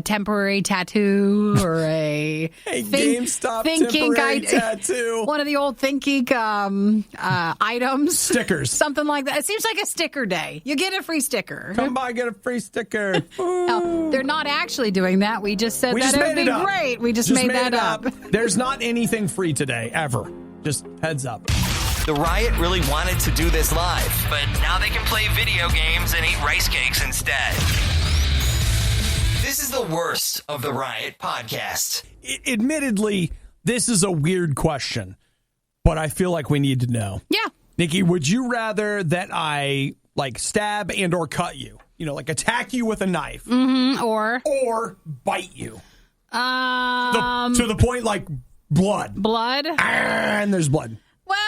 temporary tattoo or a GameStop temporary tattoo. One of the old Think Geek items. Stickers. Something like that. It seems like a sticker day. You get a free sticker. Come by, get a free sticker. No, they're not actually doing that. We just said that it would be great. We just made that up. There's not anything free today, ever. Just heads up. The Riot really wanted to do this live, but now they can play video games and eat rice cakes instead. This is the worst of the Riot podcast. Admittedly, this is a weird question, but I feel like we need to know. Yeah. Nikki, would you rather that I stab and or cut you? Like attack you with a knife. Mm-hmm. Or bite you. To the point like blood. Blood? And there's blood. Well,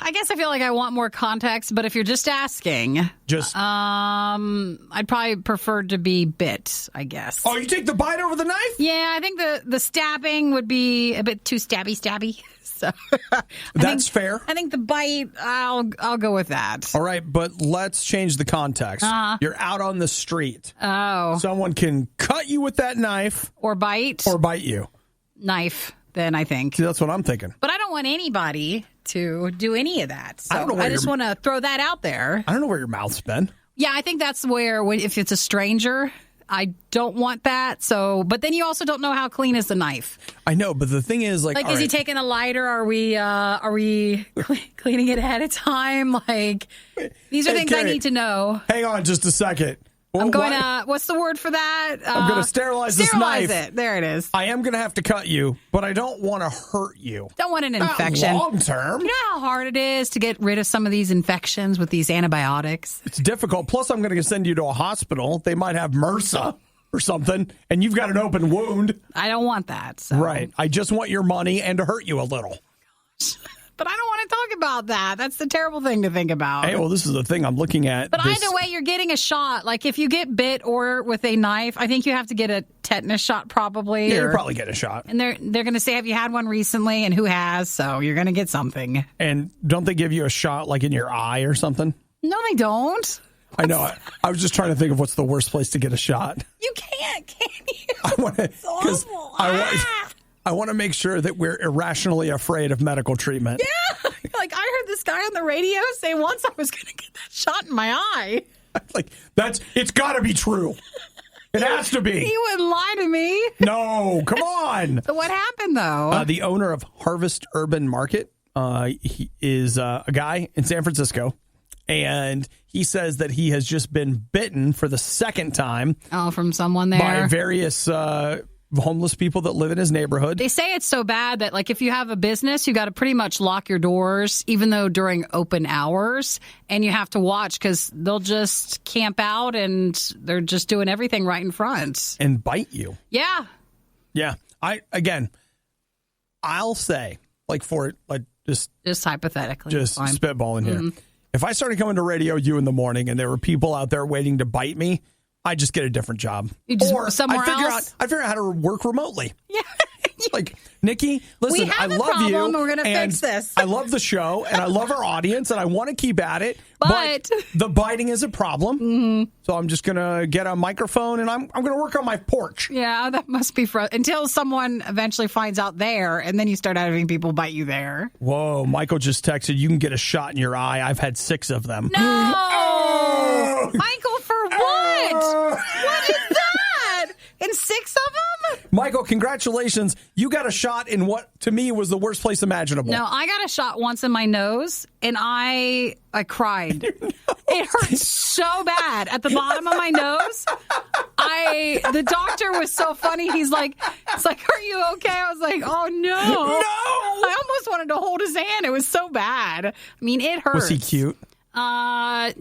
I guess I feel like I want more context, but if you're just asking, I'd probably prefer to be bit, I guess. Oh, you take the bite over the knife? Yeah, I think the stabbing would be a bit too stabby. So that's fair. I think the bite, I'll go with that. All right, but let's change the context. You're out on the street. Oh. Someone can cut you with that knife. Or bite. Or bite you. Knife, then I think. See, that's what I'm thinking. But I don't want anybody to do any of that. So I just want to throw that out there. I don't know where your mouth's been. Yeah, I think that's where, if it's a stranger, I don't want that. So, but then you also don't know how clean is the knife. I know, but the thing is, is he taking a lighter? Are we cleaning it ahead of time? These are things I need to know. Hang on just a second. I'm going to, what's the word for that? I'm going to sterilize this knife. It. There it is. I am going to have to cut you, but I don't want to hurt you. Don't want an infection. Long term. You know how hard it is to get rid of some of these infections with these antibiotics? It's difficult. Plus, I'm going to send you to a hospital. They might have MRSA or something, and you've got an open wound. I don't want that. So. Right. I just want your money and to hurt you a little. But I don't want to talk about that. That's the terrible thing to think about. Hey, well, this is the thing I'm looking at. But either way, you're getting a shot. If you get bit or with a knife, I think you have to get a tetanus shot probably. Yeah, you're probably getting a shot. And they're going to say, have you had one recently? And who has? So you're going to get something. And don't they give you a shot in your eye or something? No, they don't. I know. I was just trying to think of what's the worst place to get a shot. You can't, can you? I want to, because I want to make sure that we're irrationally afraid of medical treatment. Yeah. I heard this guy on the radio say once I was going to get that shot in my eye. It's got to be true. It has to be. He wouldn't lie to me. No, come on. So what happened, though? The owner of Harvest Urban Market, he is a guy in San Francisco, and he says that he has just been bitten for the second time. Oh, from someone there? By various homeless people that live in his neighborhood. They say it's so bad that if you have a business, you got to pretty much lock your doors, even though during open hours, and you have to watch because they'll just camp out and they're just doing everything right in front and bite you. Yeah. I'll say just hypothetically, just spitballing here. If I started coming to RadioU in the morning and there were people out there waiting to bite me, I just get a different job. Or somewhere else? I figure out how to work remotely. Yeah. Nikki, listen, I love you. We're going to fix this. I love the show, and I love our audience, and I want to keep at it. But the biting is a problem. Mm-hmm. So I'm just going to get a microphone, and I'm going to work on my porch. Yeah, that must be until someone eventually finds out there, and then you start having people bite you there. Whoa, Michael just texted, you can get a shot in your eye. I've had 6 of them. No! Oh! Michael, for what? What is that? And 6 of them? Michael, congratulations. You got a shot in what, to me, was the worst place imaginable. No, I got a shot once in my nose, and I cried. It hurt so bad at the bottom of my nose. The doctor was so funny. He's like, are you okay? I was like, oh, no. No! I almost wanted to hold his hand. It was so bad. I mean, it hurt. Was he cute? No, I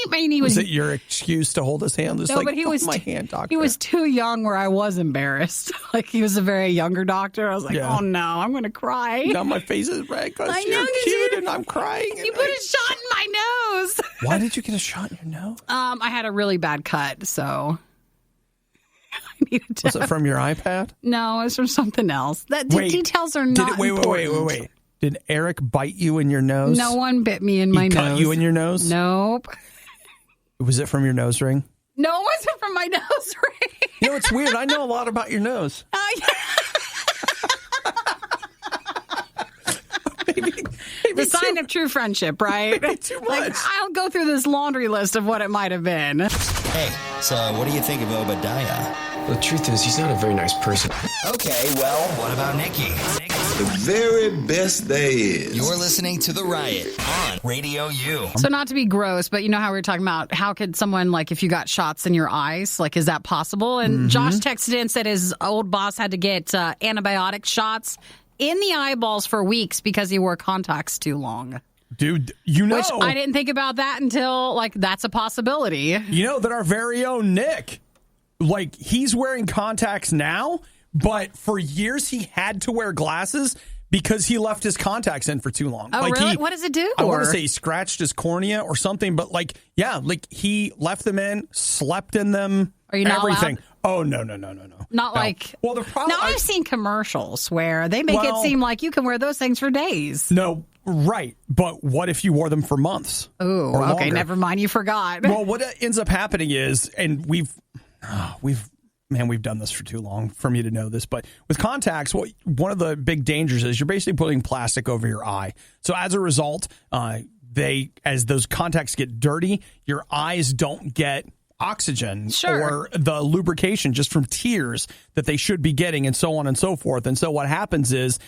mean he was. Was it your excuse to hold his hand? No, but he was my hand, doctor. He was too young where I was embarrassed. He was a very younger doctor. I was like, oh no, I'm going to cry. Now my face is red because you're cute and I'm crying. You put a shot in my nose. Why did you get a shot in your nose? I had a really bad cut, so. Was it from your iPad? No, it's from something else. Details are not important. Wait. Did Eric bite you in your nose? No one bit me in my nose. He cut you in your nose? Nope. Was it from your nose ring? No, it wasn't from my nose ring. You know, it's weird. I know a lot about your nose. Yeah. Maybe the sign of true friendship, right? Maybe too much. Like, I'll go through this laundry list of what it might have been. Hey, so what do you think of Obadiah? The truth is, he's not a very nice person. Okay, well, what about Nikki? The very best there is. You're listening to The Riot on Radio U. So not to be gross, but you know how we were talking about how could someone, like, if you got shots in your eyes, like, is that possible? And Josh texted in and said his old boss had to get antibiotic shots in the eyeballs for weeks because he wore contacts too long. Dude, you know. Which I didn't think about that until, like, that's a possibility. You know that our very own Nick, like, he's wearing contacts now, but for years he had to wear glasses because he left his contacts in for too long. Oh, like really? What does it do? I want to say he scratched his cornea or something, but, like, yeah, like, he left them in, slept in them, Are you not everything. allowed? Oh, no. Not like... Well, the problem... Now, I've seen commercials where they make it seem like you can wear those things for days. No, right. But what if you wore them for months? Ooh, okay, never mind. You forgot. Well, what ends up happening is, and we've done this for too long for me to know this, but with contacts, one of the big dangers is you're basically putting plastic over your eye. So as a result, as those contacts get dirty, your eyes don't get oxygen or the lubrication just from tears that they should be getting, and so on and so forth. And so what happens is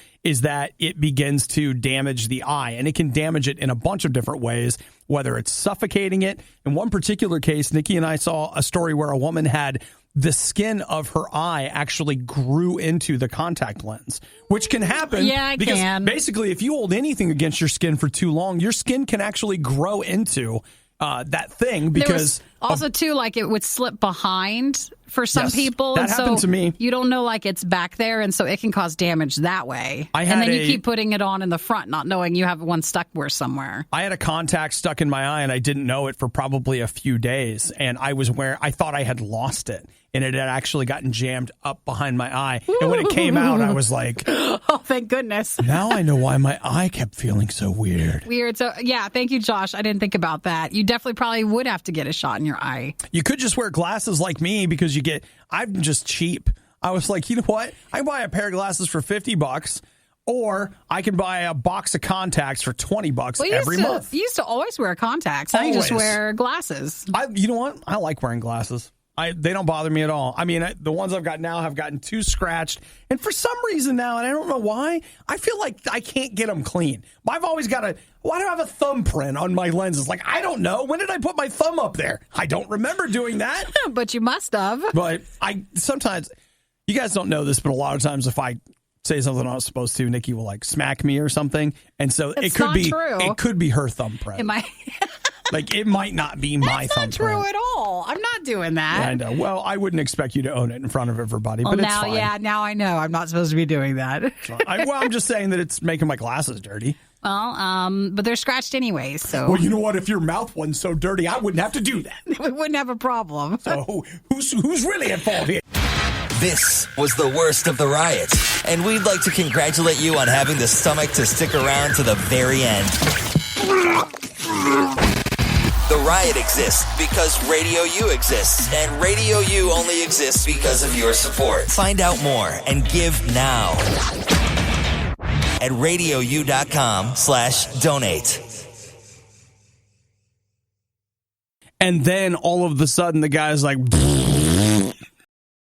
that it begins to damage the eye, and it can damage it in a bunch of different ways, whether it's suffocating it. In one particular case, Nikki and I saw a story where a woman had the skin of her eye actually grew into the contact lens, which can happen. Yeah, it can. Basically, if you hold anything against your skin for too long, your skin can actually grow into that thing, because also too, like, it would slip behind for some people. That happened to me. You don't know, like, it's back there, and so it can cause damage that way. And then you keep putting it on in the front, not knowing you have one stuck somewhere. I had a contact stuck in my eye, and I didn't know it for probably a few days, and I thought I had lost it, and it had actually gotten jammed up behind my eye. And when it came out, I was like, oh, thank goodness. Now I know why my eye kept feeling so weird. So, yeah, thank you, Josh. I didn't think about that. You definitely probably would have to get a shot in your eye. You could just wear glasses like me, because I'm just cheap. I was like, you know what? I can buy a pair of glasses for $50, or I can buy a box of contacts for $20 every month. You used to always wear contacts. Now you just wear glasses. You know what? I like wearing glasses. They don't bother me at all. I mean, the ones I've got now have gotten too scratched. And for some reason now, and I don't know why, I feel like I can't get them clean. I've always got why do I have a thumbprint on my lenses? Like, I don't know. When did I put my thumb up there? I don't remember doing that. But you must have. But sometimes, you guys don't know this, but a lot of times if I say something I'm not supposed to, Nikki will, like, smack me or something. And so it could be her thumbprint. Like, it might not be my thumbprint. That's not true at all. I'm not doing that. Yeah, I know. Well, I wouldn't expect you to own it in front of everybody, but it's fine. Yeah, now I know. I'm not supposed to be doing that. I'm just saying that it's making my glasses dirty. Well, but they're scratched anyways, so... Well, you know what? If your mouth wasn't so dirty, I wouldn't have to do that. We wouldn't have a problem. So who's really at fault here? This was the worst of the riot, and we'd like to congratulate you on having the stomach to stick around to the very end. The Riot exists because Radio U exists, and Radio U only exists because of your support. Find out more and give now at RadioU.com/donate. And then all of a sudden, the guy's like...